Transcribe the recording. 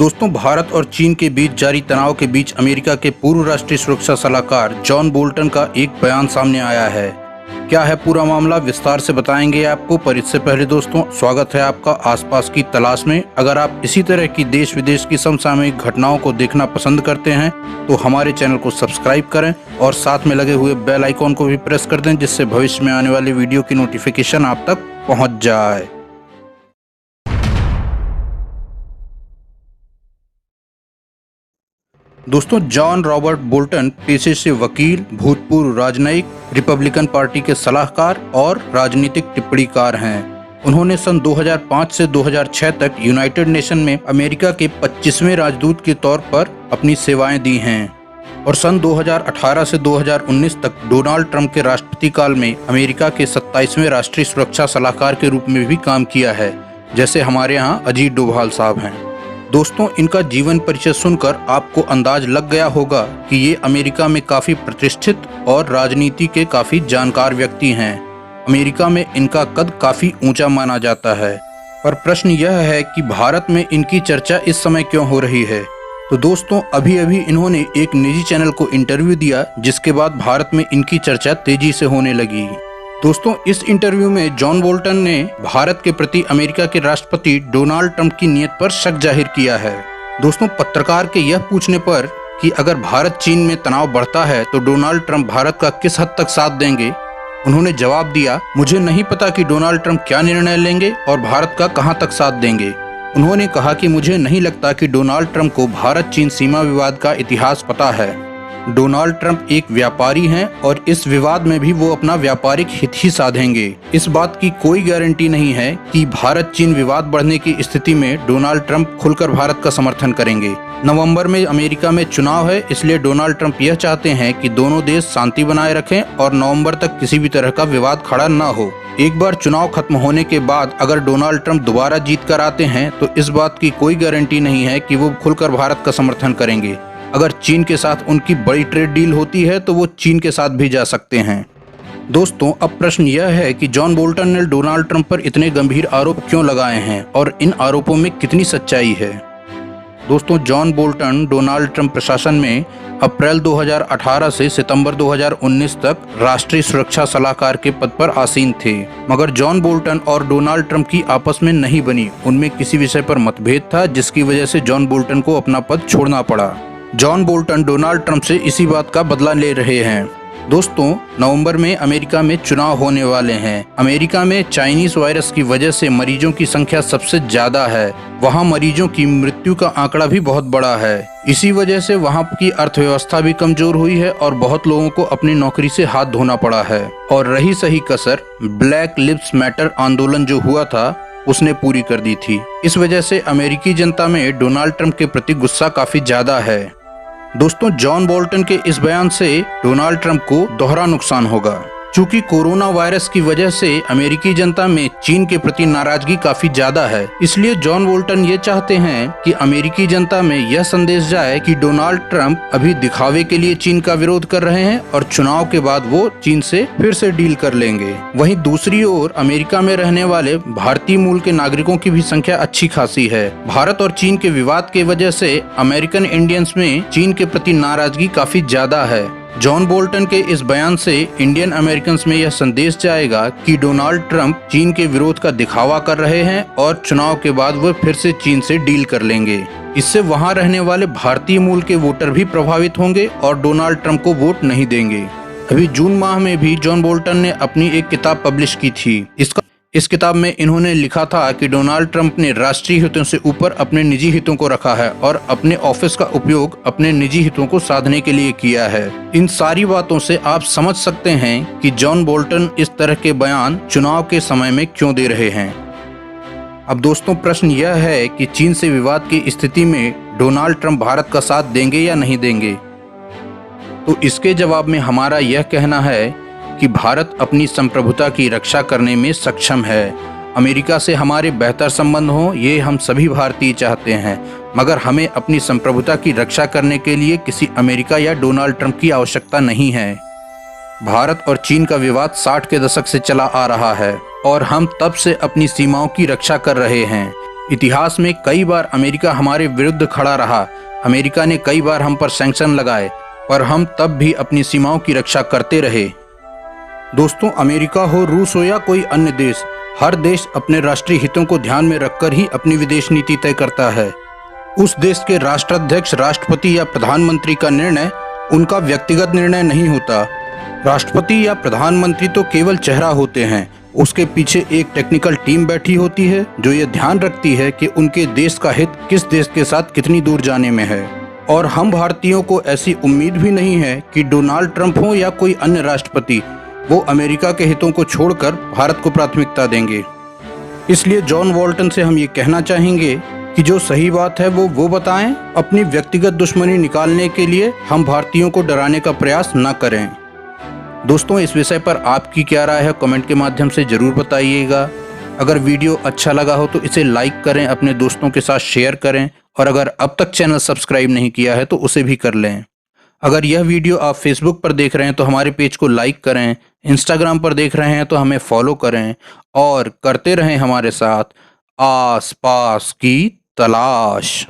दोस्तों, भारत और चीन के बीच जारी तनाव के बीच अमेरिका के पूर्व राष्ट्रीय सुरक्षा सलाहकार जॉन बोल्टन का एक बयान सामने आया है। क्या है पूरा मामला, विस्तार से बताएंगे आपको। पर इससे पहले दोस्तों, स्वागत है आपका आसपास की तलाश में। अगर आप इसी तरह की देश विदेश की समसामयिक घटनाओं को देखना पसंद करते हैं तो हमारे चैनल को सब्सक्राइब करें और साथ में लगे हुए बेल आइकॉन को भी प्रेस कर दें, जिससे भविष्य में आने वाली वीडियो की नोटिफिकेशन आप तक पहुंच जाए। दोस्तों, जॉन रॉबर्ट बोल्टन पेशे से वकील, भूतपूर्व राजनयिक, रिपब्लिकन पार्टी के सलाहकार और राजनीतिक टिप्पणीकार हैं। उन्होंने सन 2005 से 2006 तक यूनाइटेड नेशन में अमेरिका के 25वें राजदूत के तौर पर अपनी सेवाएं दी हैं और सन 2018 से 2019 तक डोनाल्ड ट्रंप के राष्ट्रपति काल में अमेरिका के 27वें राष्ट्रीय सुरक्षा सलाहकार के रूप में भी काम किया है, जैसे हमारे यहाँ अजीत डोभाल साहब हैं। दोस्तों, इनका जीवन परिचय सुनकर आपको अंदाज लग गया होगा कि ये अमेरिका में काफी प्रतिष्ठित और राजनीति के काफी जानकार व्यक्ति हैं। अमेरिका में इनका कद काफी ऊंचा माना जाता है। पर प्रश्न यह है कि भारत में इनकी चर्चा इस समय क्यों हो रही है। तो दोस्तों, अभी अभी इन्होंने एक निजी चैनल को इंटरव्यू दिया, जिसके बाद भारत में इनकी चर्चा तेजी से होने लगी। दोस्तों, इस इंटरव्यू में जॉन बोल्टन ने भारत के प्रति अमेरिका के राष्ट्रपति डोनाल्ड ट्रंप की नीयत पर शक जाहिर किया है। दोस्तों, पत्रकार के यह पूछने पर कि अगर भारत चीन में तनाव बढ़ता है तो डोनाल्ड ट्रंप भारत का किस हद तक साथ देंगे, उन्होंने जवाब दिया, मुझे नहीं पता कि डोनाल्ड ट्रंप क्या निर्णय लेंगे और भारत का कहां तक साथ देंगे। उन्होंने कहा कि मुझे नहीं लगता कि डोनाल्ड ट्रंप को भारत चीन सीमा विवाद का इतिहास पता है। डोनाल्ड ट्रंप एक व्यापारी हैं और इस विवाद में भी वो अपना व्यापारिक हित ही साधेंगे। इस बात की कोई गारंटी नहीं है कि भारत चीन विवाद बढ़ने की स्थिति में डोनाल्ड ट्रंप खुलकर भारत का समर्थन करेंगे। नवंबर में अमेरिका में चुनाव है, इसलिए डोनाल्ड ट्रंप यह चाहते हैं कि दोनों देश शांति बनाए रखें और नवंबर तक किसी भी तरह का विवाद खड़ा न हो। एक बार चुनाव खत्म होने के बाद अगर डोनाल्ड ट्रंप दोबारा जीत कर आते हैं तो इस बात की कोई गारंटी नहीं है कि वो खुलकर भारत का समर्थन करेंगे। अगर चीन के साथ उनकी बड़ी ट्रेड डील होती है तो वो चीन के साथ भी जा सकते हैं। दोस्तों, अब प्रश्न यह है कि जॉन बोल्टन ने डोनाल्ड ट्रंप पर इतने गंभीर आरोप क्यों लगाए हैं और इन आरोपों में कितनी सच्चाई है। दोस्तों, जॉन बोल्टन डोनाल्ड ट्रंप प्रशासन में अप्रैल 2018 से सितंबर 2019 तक राष्ट्रीय सुरक्षा सलाहकार के पद पर आसीन थे, मगर जॉन बोल्टन और डोनाल्ड ट्रंप की आपस में नहीं बनी। उनमें किसी विषय पर मतभेद था, जिसकी वजह से जॉन बोल्टन को अपना पद छोड़ना पड़ा। जॉन बोल्टन डोनाल्ड ट्रंप से इसी बात का बदला ले रहे हैं। दोस्तों, नवंबर में अमेरिका में चुनाव होने वाले हैं। अमेरिका में चाइनीज वायरस की वजह से मरीजों की संख्या सबसे ज्यादा है। वहां मरीजों की मृत्यु का आंकड़ा भी बहुत बड़ा है। इसी वजह से वहां की अर्थव्यवस्था भी कमजोर हुई है और बहुत लोगों को अपनी नौकरी से हाथ धोना पड़ा है। और रही सही कसर, ब्लैक लिव्स मैटर आंदोलन जो हुआ था उसने पूरी कर दी थी। इस वजह से अमेरिकी जनता में डोनाल्ड ट्रंप के प्रति गुस्सा काफी ज्यादा है। दोस्तों, जॉन बोल्टन के इस बयान से डोनाल्ड ट्रंप को दोहरा नुकसान होगा। चूंकि कोरोना वायरस की वजह से अमेरिकी जनता में चीन के प्रति नाराजगी काफी ज्यादा है, इसलिए जॉन बोल्टन ये चाहते हैं कि अमेरिकी जनता में यह संदेश जाए कि डोनाल्ड ट्रंप अभी दिखावे के लिए चीन का विरोध कर रहे हैं और चुनाव के बाद वो चीन से फिर से डील कर लेंगे। वहीं दूसरी ओर अमेरिका में रहने वाले भारतीय मूल के नागरिकों की भी संख्या अच्छी खासी है। भारत और चीन के विवाद की वजह से अमेरिकन इंडियंस में चीन के प्रति नाराजगी काफी ज्यादा है। जॉन बोल्टन के इस बयान से इंडियन अमेरिकन्स में यह संदेश जाएगा कि डोनाल्ड ट्रंप चीन के विरोध का दिखावा कर रहे हैं और चुनाव के बाद वो फिर से चीन से डील कर लेंगे। इससे वहां रहने वाले भारतीय मूल के वोटर भी प्रभावित होंगे और डोनाल्ड ट्रंप को वोट नहीं देंगे। अभी जून माह में भी जॉन बोल्टन ने अपनी एक किताब पब्लिश की थी। इस किताब में इन्होंने लिखा था कि डोनाल्ड ट्रंप ने राष्ट्रीय हितों से ऊपर अपने निजी हितों को रखा है और अपने ऑफिस का उपयोग अपने निजी हितों को साधने के लिए किया है। इन सारी बातों से आप समझ सकते हैं कि जॉन बोल्टन इस तरह के बयान चुनाव के समय में क्यों दे रहे हैं। अब दोस्तों, प्रश्न यह है कि चीन से विवाद की स्थिति में डोनाल्ड ट्रंप भारत का साथ देंगे या नहीं देंगे। तो इसके जवाब में हमारा यह कहना है कि भारत अपनी संप्रभुता की रक्षा करने में सक्षम है। अमेरिका से हमारे बेहतर संबंध हो, ये हम सभी भारतीय चाहते हैं, मगर हमें अपनी संप्रभुता की रक्षा करने के लिए किसी अमेरिका या डोनाल्ड ट्रंप की आवश्यकता नहीं है। भारत और चीन का विवाद 60 के दशक से चला आ रहा है और हम तब से अपनी सीमाओं की रक्षा कर रहे हैं। इतिहास में कई बार अमेरिका हमारे विरुद्ध खड़ा रहा। अमेरिका ने कई बार हम पर सैंक्शन लगाए, पर हम तब भी अपनी सीमाओं की रक्षा करते रहे। दोस्तों, अमेरिका हो, रूस हो या कोई अन्य देश, हर देश अपने राष्ट्रीय हितों को ध्यान में रखकर ही अपनी विदेश नीति तय करता है। उस देश के राष्ट्राध्यक्ष, राष्ट्रपति या प्रधानमंत्री का निर्णय उनका व्यक्तिगत निर्णय नहीं होता। राष्ट्रपति या प्रधानमंत्री तो केवल चेहरा होते हैं। उसके पीछे एक टेक्निकल टीम बैठी होती है जो ये ध्यान रखती है कि उनके देश का हित किस देश के साथ कितनी दूर जाने में है। और हम भारतीयों को ऐसी उम्मीद भी नहीं है कि डोनाल्ड ट्रंप हो या कोई अन्य राष्ट्रपति, वो अमेरिका के हितों को छोड़कर भारत को प्राथमिकता देंगे। इसलिए जॉन बोल्टन से हम ये कहना चाहेंगे कि जो सही बात है वो बताएं। अपनी व्यक्तिगत दुश्मनी निकालने के लिए हम भारतीयों को डराने का प्रयास न करें। दोस्तों, इस विषय पर आपकी क्या राय है, कमेंट के माध्यम से जरूर बताइएगा। अगर वीडियो अच्छा लगा हो तो इसे लाइक करें, अपने दोस्तों के साथ शेयर करें, और अगर अब तक चैनल सब्सक्राइब नहीं किया है तो उसे भी कर लें। अगर यह वीडियो आप फेसबुक पर देख रहे हैं तो हमारे पेज को लाइक करें, इंस्टाग्राम पर देख रहे हैं तो हमें फॉलो करें, और करते रहें हमारे साथ आस पास की तलाश।